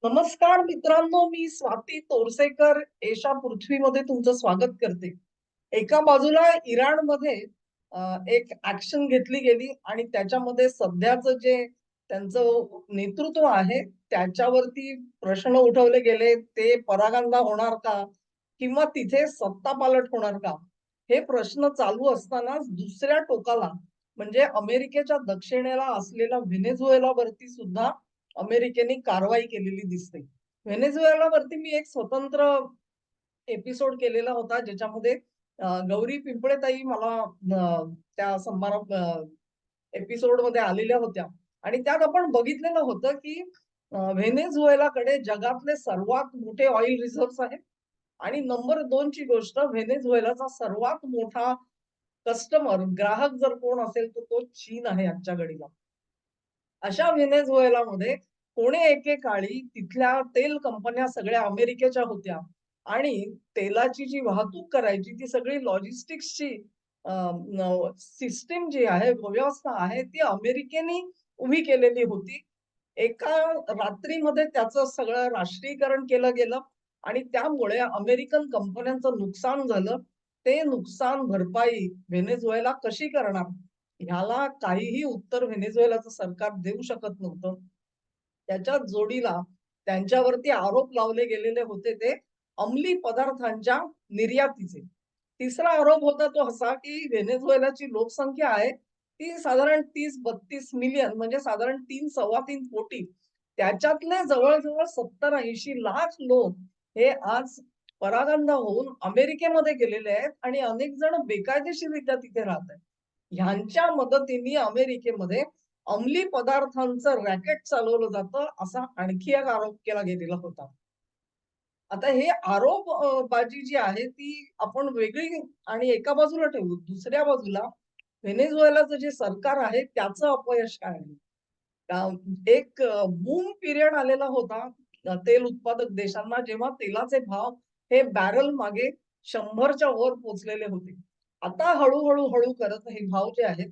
नमस्कार मित्रांनो, मी स्वाती तोरसेकर एशा पृथ्वीमध्ये तुमचं स्वागत करते. एका बाजूला इराणमध्ये एक ऍक्शन घेतली गेली आणि त्याच्यामध्ये सध्याचं जे त्यांचं नेतृत्व आहे त्याच्यावरती प्रश्न उठवले गेले. ते परागंदा होणार का? किंवा तिथे सत्तापालट होणार का? हे प्रश्न चालू असतानाच दुसऱ्या टोकाला म्हणजे अमेरिकेच्या दक्षिणेला असलेल्या व्हेनेझुएलावरती सुद्धा अमेरिकेने कारवाई केलेली दिसते. व्हेनेझुएलावरती मी एक स्वतंत्र एपिसोड केलेला होता, ज्याच्यामध्ये गौरी पिंपळेताई मला त्या एपिसोडमध्ये आलेल्या होत्या आणि त्यात आपण बघितलेलं होतं, की व्हेनेझुएलाकडे जगातले सर्वात मोठे ऑइल रिझर्व्हज आहेत आणि नंबर 2 ची गोष्ट व्हेनेझुएलाचा सर्वात मोठा ग्राहक जर कोण असेल, तर तो चीन आहे आजच्या घडीला. अशा व्हेनेझुएलामध्ये कोणे एकेकाळी तिथल्या तेल कंपन्या सगळ्या अमेरिकेच्या होत्या आणि तेलाची जी वाहतूक करायची ती सगळी लॉजिस्टिक्सची सिस्टीम जी आहे, व्यवस्था आहे, ती अमेरिकेने उभी केलेली होती. एका रात्रीमध्ये त्याचं सगळं राष्ट्रीयकरण केलं गेलं आणि त्यामुळे अमेरिकन कंपन्यांचं नुकसान झालं. ते नुकसान भरपाई व्हेनेझुएला कशी करणार? ह्याला काहीही उत्तर व्हेनेझुएलाचं सरकार देऊ शकत नव्हतं. त्याच्याच जोडीला त्यांच्यावरती आरोप लावले गेलेले होते ते अंमली पदार्थांच्या निर्यातीचे. तिसरा आरोप होता तो असा, की व्हेनेझुएलाची लोकसंख्या आहे, ती साधारण 30-32 मिलियन म्हणजे साधारण 3-3.25 कोटी. त्याच्यातले जवळ-जवळ 70-80 लाख लोक हे आज परागंदा होऊन अमेरिकेमध्ये गेलेले आहेत आणि अनेक जण बेकायदेशीररित्या तिथे राहत आहेत. ह्यांच्या मदतीने अमेरिकेमध्ये अंमली पदार्थांचं रॅकेट चालवलं जातं, असा आणखी एक आरोप केला गेलेला होता. आता हे आरोप बाजी जी आहे ती आपण वेगळी आणि एका बाजूला ठेवू. दुसऱ्या बाजूला व्हेनेझुएलाचं जे सरकार आहे त्याचं अपयश काय आहे? एक बूम पिरियड आलेला होता तेल उत्पादक देशांना, जेव्हा तेलाचे भाव हे बॅरल मागे 100च्या वर पोहोचलेले होते. आता हळू करत हे भाव जे आहेत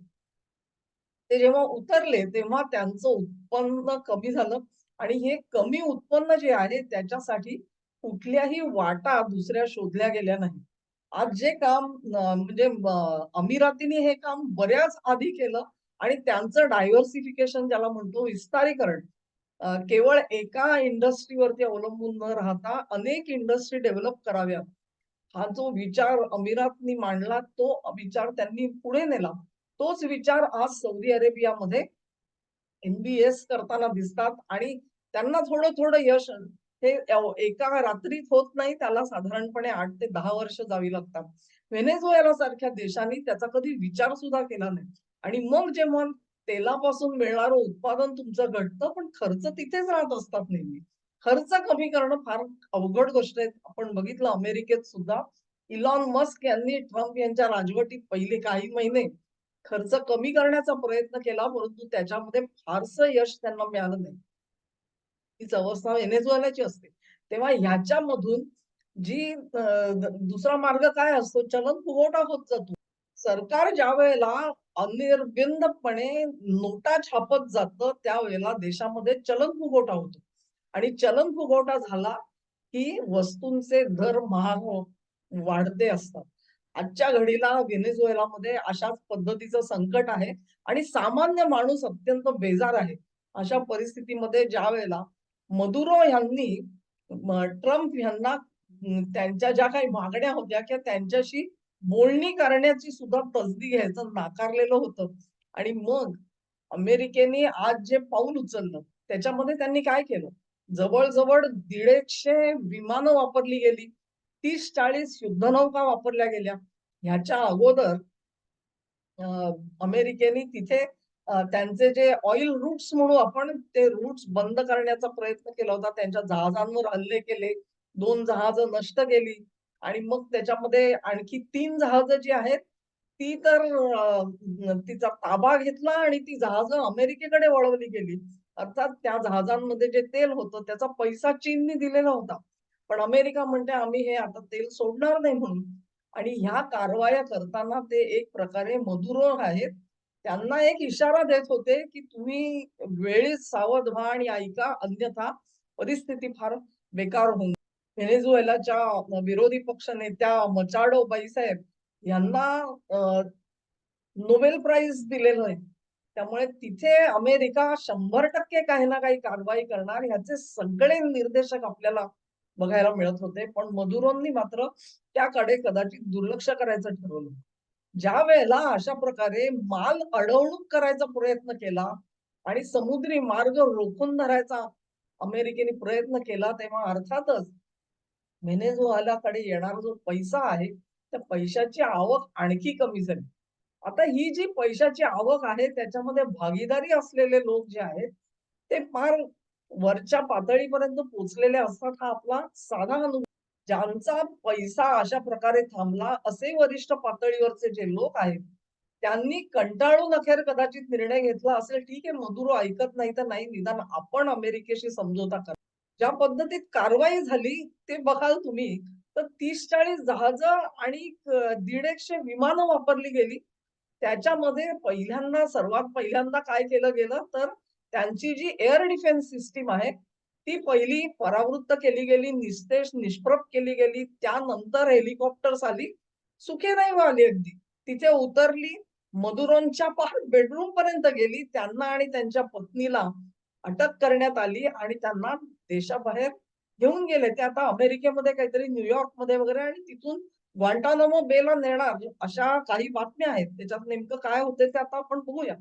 ते जेव्हा उतरले, तेव्हा त्यांचं उत्पन्न कमी झालं आणि हे कमी उत्पन्न जे आहे त्याच्यासाठी कुठल्याही वाटा दुसऱ्या शोधल्या गेल्या नाही. आज जे काम म्हणजे अमिरातीने हे काम बऱ्याच आधी केलं आणि त्यांचं डायव्हर्सिफिकेशन ज्याला म्हणतो विस्तारीकरण केवळ एका इंडस्ट्रीवरती अवलंबून न राहता अनेक इंडस्ट्री डेव्हलप कराव्यात. हा जो विचार अमिरातनी मांडला, तो विचार त्यांनी पुढे नेला. तोच विचार आज सौदी अरेबियामध्ये एम-बी-एस करताना दिसतात आणि त्यांना थोडं-थोडं यश हे एका रात्रीत होत नाही. त्याला साधारणपणे 8 ते 10 वर्ष जावी लागतात. व्हेनेझुएला सारख्या देशांनी त्याचा कधी विचार सुद्धा केला नाही. आणि मग जेव्हा तेलापासून मिळणारं उत्पादन तुमचं घटतं, पण खर्च तिथेच राहत असतात नेहमी. खर्च कमी करणं फार अवघड गोष्ट आहे. आपण बघितलं अमेरिकेत सुद्धा इलॉन मस्क यांनी ट्रम्प यांच्या राजवटीत पहिले काही महिने खर्च कमी करण्याचा प्रयत्न केला, परंतु त्याच्यामध्ये फारसं यश त्यांना मिळालं नाही. हीच अवस्था व्हेनेझुएलाची असते. तेव्हा ह्याच्यामधून जी दुसरा मार्ग काय असतो, चलन-फुगवटा होत जातो. सरकार ज्यावेळेला अनिर्बंधपणे नोटा छापत जातं, त्यावेळेला देशामध्ये चलन-फुगवटा होतो आणि चलन-फुगवटा झाला, की वस्तूंचे दर महाग वाढते असतात. आजच्या घडीला व्हेनेझुएलामध्ये अशाच पद्धतीचं संकट आहे आणि सामान्य माणूस अत्यंत बेजार आहे. अशा परिस्थितीमध्ये ज्यावेळेला मदुरो ह्यांनी ट्रम्प ह्यांना त्यांच्या ज्या काही मागण्या होत्या किंवा त्यांच्याशी बोलणी करण्याची सुद्धा तसदी घ्यायचं नाकारलेलं होतं आणि मग अमेरिकेने आज जे पाऊल उचललं, त्याच्यामध्ये त्यांनी काय केलं? जवळ-जवळ 150 विमानं वापरली गेली. 30-40 युद्धनौका वापरल्या गेल्या. ह्याच्या अगोदर अ, अमेरिकेने तिथे त्यांचे जे ऑइल रूट्स म्हणू आपण, ते रूट्स बंद करण्याचा प्रयत्न केला होता. त्यांच्या जहाजांवर हल्ले केले. 2 जहाजं नष्ट केली आणि मग त्याच्यामध्ये आणखी 3 जहाजं जी आहेत, ती तर तिचा ताबा घेतला आणि ती जहाजं अमेरिकेकडे वळवली गेली. अर्थात त्या जहाजांमध्ये जे तेल होतं, त्याचा पैसा चीनने दिलेला होता. पण अमेरिका म्हणते, "आम्ही हे आता तेल सोडणार नाही" म्हणून. आणि ह्या कारवाया करताना ते एक प्रकारे मधुर आहेत. त्यांना एक इशारा देत होते, की तुम्ही वेळीच सावध व्हा आणि ऐका, अन्यथा परिस्थिती फार बेकार होऊन व्हेनेझुएलाच्या विरोधी पक्ष नेत्या मचाडो बाईसाहेब यांना नोबेल प्राइज दिलेलं आहे. त्यामुळे तिथे अमेरिका 100% काही ना काही कारवाई करणार ह्याचे सगळे निर्देशक आपल्याला बघायला मिळत होते. पण मदुरोंनी मात्र त्याकडे कदाचित दुर्लक्ष करायचं ठरवलं. ज्या वेळेला अशा प्रकारे माल अडवणूक करायचा प्रयत्न केला आणि समुद्री मार्ग रोखून धरायचा अमेरिकेने प्रयत्न केला, तेव्हा अर्थातच व्हेनेझुएलाकडे येणारा जो पैसा आहे, त्या पैशाची आवक आणखी कमी झाली. आता ही जी पैशाची आवक आहे, त्याच्यामध्ये भागीदारी असलेले लोक जे आहेत, ते फार वरच्या पातळीपर्यंत पोहोचलेले असतात. हा आपला साधा अनुभव. ज्यांचा पैसा अशा प्रकारे थांबला, असे वरिष्ठ पातळीवरचे जे लोक आहेत, त्यांनी कंटाळून अखेर कदाचित निर्णय घेतला असेल, ठीक आहे मदुरो ऐकत नाही तर नाही, निदान आपण अमेरिकेशी समझोता करा. ज्या पद्धतीत कारवाई झाली ते बघाल तुम्ही, तर 30-40 जहाजं आणि 150 विमानं वापरली गेली. त्याच्यामध्ये सर्वात पहिल्यांदा काय केलं गेलं, तर त्यांची जी एअर डिफेन्स सिस्टीम आहे, ती पहिली परावृत्त केली गेली, निस्तेज, निष्प्रभ केली गेली. त्यानंतर हेलिकॉप्टर्स आली. सुखैनाईव आली अगदी. तिथे उतरली, मदुरोंच्या पार बेडरूम पर्यंत गेली. त्यांना आणि त्यांच्या पत्नीला अटक करण्यात आली आणि त्यांना देशाबाहेर घेऊन गेले. ते आता अमेरिकेमध्ये काहीतरी न्यूयॉर्कमध्ये वगैरे आणि तिथून ग्वांटानामो बेला नेणार अशा काही बातम्या आहेत. त्याच्यात नेमकं काय होते ते आता आपण बघूया.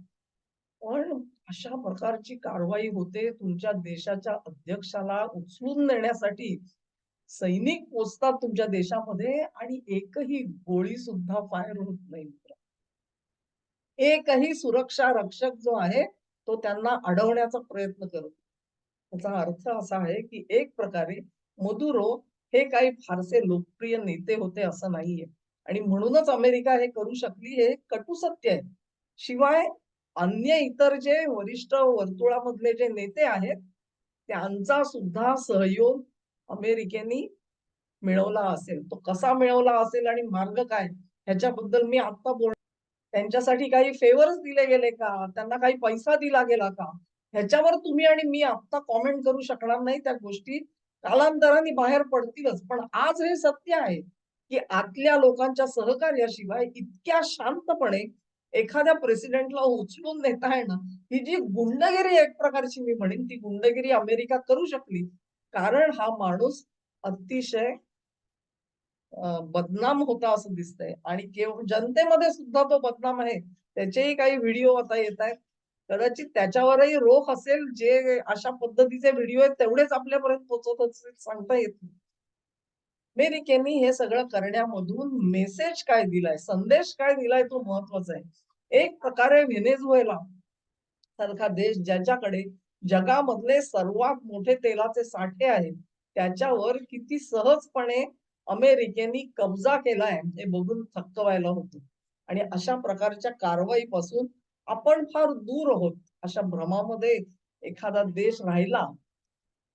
पण अशा प्रकारची कारवाई होते तुमच्या देशाच्या अध्यक्षाला उचलून नेण्यासाठी सैनिक पोहोचतात तुमच्या देशामध्ये आणि एकही गोळी सुद्धा फायर होत नाही. एकही सुरक्षा रक्षक जो आहे तो त्यांना अडवण्याचा प्रयत्न करतो. त्याचा अर्थ असा आहे की एक प्रकारे मदुरो हे काही फारसे लोकप्रिय नेते होते असं नाहीये आणि म्हणूनच अमेरिका हे करू शकली हे कटू सत्य आहे. शिवाय अन्य इतर जे वरिष्ठ वर्तुळामधले जे नेते आहेत त्यांचा सुद्धा सहयोग अमेरिकेने मिळवला असेल. तो कसा मिळवला असेल आणि मार्ग काय ह्याच्याबद्दल मी आता त्यांच्यासाठी काही फेवर्स दिले गेले का? त्यांना काही पैसा दिला गेला का? ह्याच्यावर तुम्ही आणि मी आत्ता कॉमेंट करू शकणार नाही. त्या गोष्टी कालांतराने बाहेर पडतीलच. पण आज हे सत्य आहे, की आतल्या लोकांच्या सहकार्याशिवाय इतक्या शांतपणे एखाद्या प्रेसिडेंटला उचलून नेता येणं, ही जी गुंडगिरी एक प्रकारची मी म्हणेन, ती गुंडगिरी अमेरिका करू शकली. कारण हा माणूस अतिशय बदनाम होता असं दिसतंय आणि जनतेमध्ये सुद्धा तो बदनाम आहे. त्याचेही काही व्हिडिओ आता येतायत. कदाचित त्याच्यावरही रोख असेल, जे अशा पद्धतीचे व्हिडिओ आहेत तेवढेच आपल्यापर्यंत पोहोचत असतील सांगता येत नाही. अमेरिकेने हे सगळं करण्यामधून मेसेज काय दिलाय, संदेश काय दिलाय तो महत्वाचा आहे. एक प्रकारे व्हेनेझुएला सारखा देश ज्याच्याकडे जगामधले सर्वात मोठे तेलाचे साठे आहेत, त्याच्यावर किती सहजपणे अमेरिकेने कब्जा केलाय हे बघून थक्क व्हायला होतं. आणि अशा प्रकारच्या कारवाईपासून आपण फार दूर आहोत अशा भ्रमामध्ये एखादा देश राहिला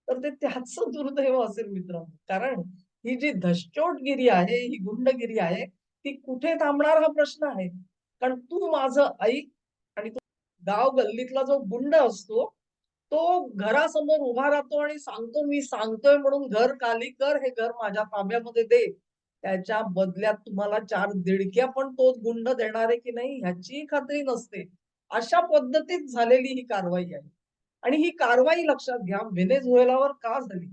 तर ते त्याचं दुर्दैव असेल मित्रांनो. कारण ही जी धसचोटगिरी आहे, ही गुंडगिरी आहे, ती कुठे थांबणार हा प्रश्न आहे. कारण तू माझं ऐक आणि तो गाव गल्लीतला जो गुंड असतो, तो घरासमोर उभा राहतो आणि सांगतो, "मी सांगतोय म्हणून घर खाली कर, हे घर माझ्या ताब्यामध्ये दे." त्याच्या बदल्यात तुम्हाला 4 दिडक्या पण तोच गुंड देणार आहे की नाही ह्याचीही खात्री नसते. अशा पद्धतीत झालेली ही कारवाई आहे. आणि ही कारवाई लक्षात घ्या व्हेनेझुएलावर का झाली?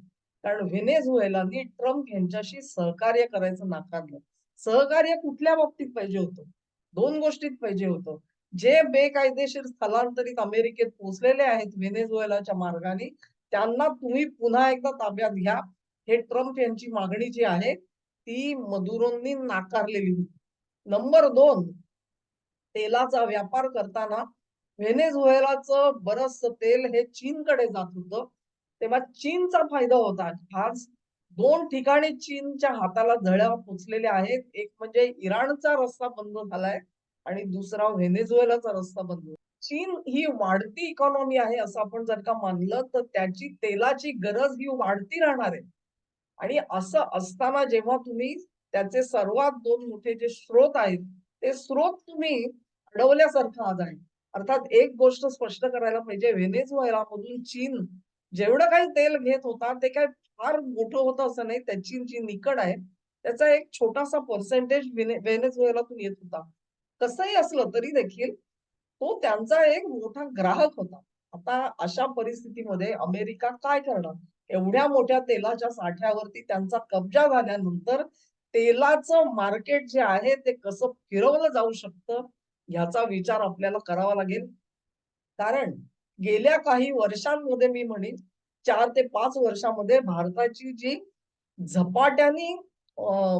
कारण व्हेनेझुएलाने ट्रम्प यांच्याशी सहकार्य करायचं नाकारलं. सहकार्य कुठल्या बाबतीत पाहिजे होतं? 2 गोष्टीत पाहिजे होतं. जे बेकायदेशीर स्थलांतरित अमेरिकेत पोहोचलेले आहेत व्हेनेझुएलाच्या मार्गाने, त्यांना तुम्ही पुन्हा एकदा ताब्यात घ्या. हे ट्रम्प यांची मागणी जी आहे, ती मदुरोंनी नाकारलेली होती. नंबर 2 तेलाचा व्यापार करताना व्हेनेझुएलाचं बरचसं तेल हे चीनकडे जात होतं. तेव्हा चीनचा फायदा होता. आज 2 ठिकाणी चीनच्या हाताला झळा पोचलेल्या आहेत. एक म्हणजे इराणचा रस्ता बंद झालाय आणि दुसरा व्हेनेझुएलाचा रस्ता बंद झाला. चीन ही वाढती इकॉनॉमी आहे असं आपण जर का मानलं तर त्याची तेलाची गरज ही वाढती राहणार आहे. आणि असं असताना जेव्हा तुम्ही त्याचे सर्वात 2 मोठे जे स्रोत आहेत, ते स्रोत तुम्ही अडवल्यासारखं आज आहे. अर्थात एक गोष्ट स्पष्ट करायला पाहिजे, व्हेनेझुएलामधून चीन जेवढं काही तेल घेत होता ते काय फार मोठं होतं असं नाही. त्याची जी निकड आहे, त्याचा एक छोटासा पर्सेंटेज व्हेनेझुएलातून येत होता. कसंही असलं तरी देखील तो त्यांचा एक मोठा ग्राहक होता. आता अशा परिस्थितीमध्ये अमेरिका काय करणार? एवढ्या मोठ्या तेलाच्या साठ्यावरती त्यांचा कब्जा झाल्यानंतर तेलाचं मार्केट जे आहे ते कसं फिरवलं जाऊ शकतं, ह्याचा विचार आपल्याला करावा लागेल. कारण गेल्या काही वर्षांमध्ये मी म्हणेन 4 ते 5 वर्षामध्ये भारताची जी झपाट्याने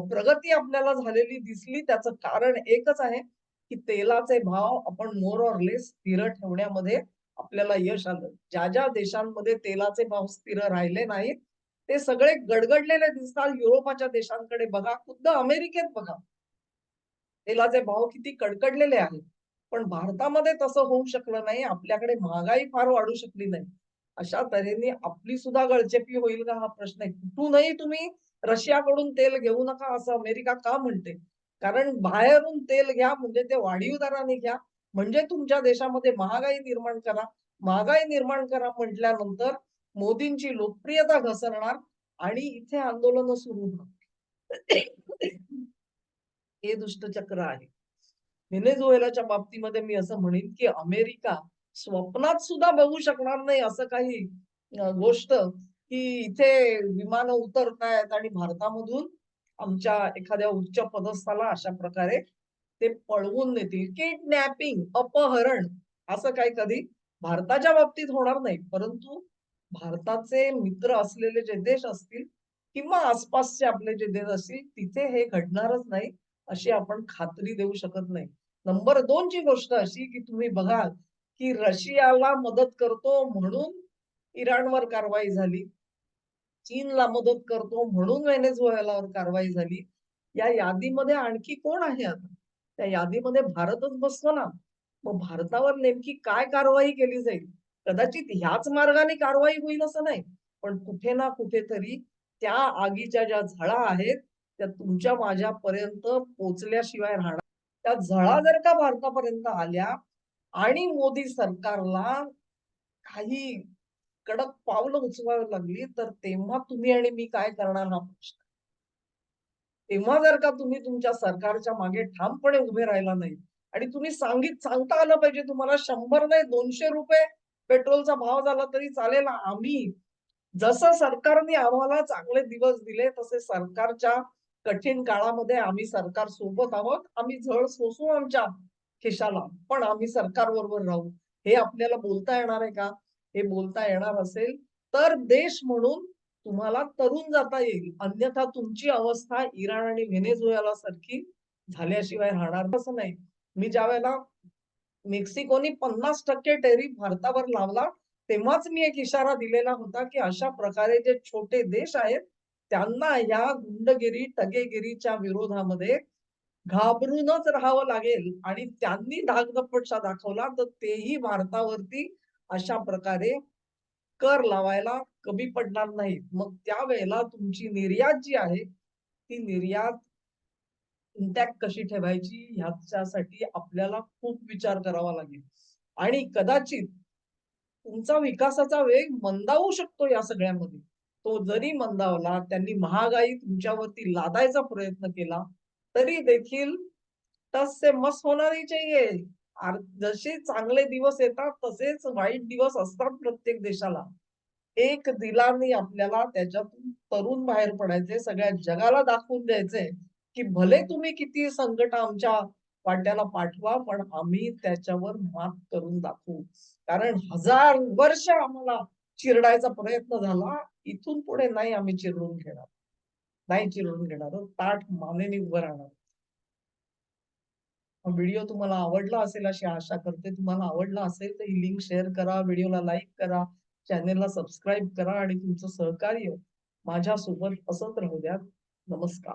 प्रगती आपल्याला झालेली दिसली त्याचं कारण एकच आहे, की तेलाचे भाव आपण मोर ऑर लेस स्थिर ठेवण्यामध्ये आपल्याला यश आलं. ज्या देशांमध्ये तेलाचे भाव स्थिर राहिले नाहीत, ते सगळे गडगडलेले दिसतात. युरोपाच्या देशांकडे बघा, खुद्द अमेरिकेत बघा. तेलाचे भाव किती कडकडलेले आहेत. पण भारतामध्ये तसं होऊ शकलं नाही. आपल्याकडे महागाई फार वाढू शकली नाही. अशा तऱ्हेने आपली सुद्धा गळचेपी होईल का हा प्रश्न आहे. कुठूनही तुम्ही रशियाकडून तेल घेऊ नका असं अमेरिका का म्हणते? कारण बाहेरून तेल घ्या म्हणजे ते वाढीव दराने घ्या. म्हणजे तुमच्या देशामध्ये महागाई निर्माण करा. महागाई निर्माण करा म्हटल्यानंतर मोदींची लोकप्रियता घसरणार आणि इथे आंदोलनं सुरू होणार. हे दुष्टचक्र आहे. व्हेनेझुएलाच्या बाबतीमध्ये मी असं म्हणेन, की अमेरिका स्वप्नात सुद्धा बघू शकणार नाही असं काही गोष्ट, की इथे विमानं उतरतायत आणि भारतामधून आमच्या एखाद्या उच्च पदस्थाला अशा प्रकारे ते पळवून नेतील. किडनॅपिंग, अपहरण असं काही कधी भारताच्या बाबतीत होणार नाही. परंतु भारताचे मित्र असलेले जे देश असतील किंवा आसपासचे आपले जे देश असतील, तिथे हे घडणारच नाही, अशी आपण खात्री देऊ शकत नाही. नंबर 2 ची गोष्ट अशी, की तुम्ही बघाल, की रशियाला मदत करतो म्हणून इराणवर कारवाई झाली. चीनला मदत करतो म्हणून व्हेनेझुएलावर कारवाई झाली. या यादीमध्ये आणखी कोण आहे आता? त्या यादीमध्ये भारतच बसतो ना. मग भारतावर नेमकी काय कारवाई केली जाईल? कदाचित ह्याच मार्गाने कारवाई होईल असं नाही. पण कुठे ना कुठेतरी त्या आगीच्या ज्या झळा आहेत, त्या तुमच्या माझ्यापर्यंत पोहोचल्याशिवाय राहणार. त्या झळा जर का भारतापर्यंत आल्या आणि मोदी सरकारला काही कडक पावलं उचलावी लागली, तर तेव्हा तुम्ही आणि मी काय करणार हा प्रश्न. तेव्हा जर का तुम्ही तुमच्या सरकारच्या मागे ठामपणे उभे राहिला नाही आणि तुम्ही सांगता आलं पाहिजे तुम्हाला 100 नाही ₹200 पेट्रोलचा भाव झाला तरी चालेल. आम्ही जसं सरकारने आम्हाला चांगले दिवस दिले, तसे सरकारच्या कठीण काळामध्ये आम्ही सरकार सोबत आहोत. आम्ही झळ सोसू आमच्या खिशाला, पण आम्ही सरकारबरोबर राहू. हे आपल्याला बोलता येणार आहे का? हे बोलता येणार असेल, तर देश म्हणून तुम्हाला तरून जाता येईल. अन्यथा तुमची अवस्था इराण आणि व्हेनेझुएला सारखी झाल्याशिवाय राहणार असं नाही. मी ज्यावेळेला मेक्सिकोने 50% टेरिफ भारतावर लावला, तेव्हाच मी एक इशारा दिलेला होता, की अशा प्रकारे जे छोटे देश आहेत, त्यांना या गुंडगिरी, टगेगिरीच्या विरोधामध्ये घाबरूनच राहावं लागेल आणि त्यांनी धाकदपटशा दाखवला, तर तेही भारतावरती अशा प्रकारे कर लावायला कमी पडणार नाहीत. मग त्यावेळेला तुमची निर्यात जी आहे, ती निर्यात इंटॅक्ट कशी ठेवायची ह्याच्यासाठी आपल्याला खूप विचार करावा लागेल. आणि कदाचित तुमचा विकासाचा वेग मंदावू शकतो या सगळ्यामध्ये. तो जरी मंदावला, त्यांनी महागाई तुमच्यावरती लादायचा प्रयत्न केला, तरी देखील टस से मस होना नहीं चाहिए. जसे चांगले दिवस येतात, तसेच वाईट दिवस असतात प्रत्येक देशाला. एक दिलाने आपल्याला त्याच्यातून तरून बाहेर पडायचंय. सगळ्या जगाला दाखवून द्यायचंय, की भले तुम्ही किती संकट आमच्या वाट्याला पाठवा, पण आम्ही त्याच्यावर मात करून दाखवू. कारण 1000 वर्ष आम्हाला चिरडायचा प्रयत्न झाला. इथून पुढे नाही आम्ही चिरडून घेणार. नाही चिरडून घेणार. ताठ मानेने उभं राहणार. हा व्हिडिओ तुम्हाला आवडला असेल अशी आशा करते. तुम्हाला आवडला असेल तर ही लिंक शेअर करा, व्हिडिओला लाईक करा, चॅनेलला सबस्क्राईब करा आणि तुमचं सहकार्य माझ्यासोबत असंच राहू द्या. नमस्कार.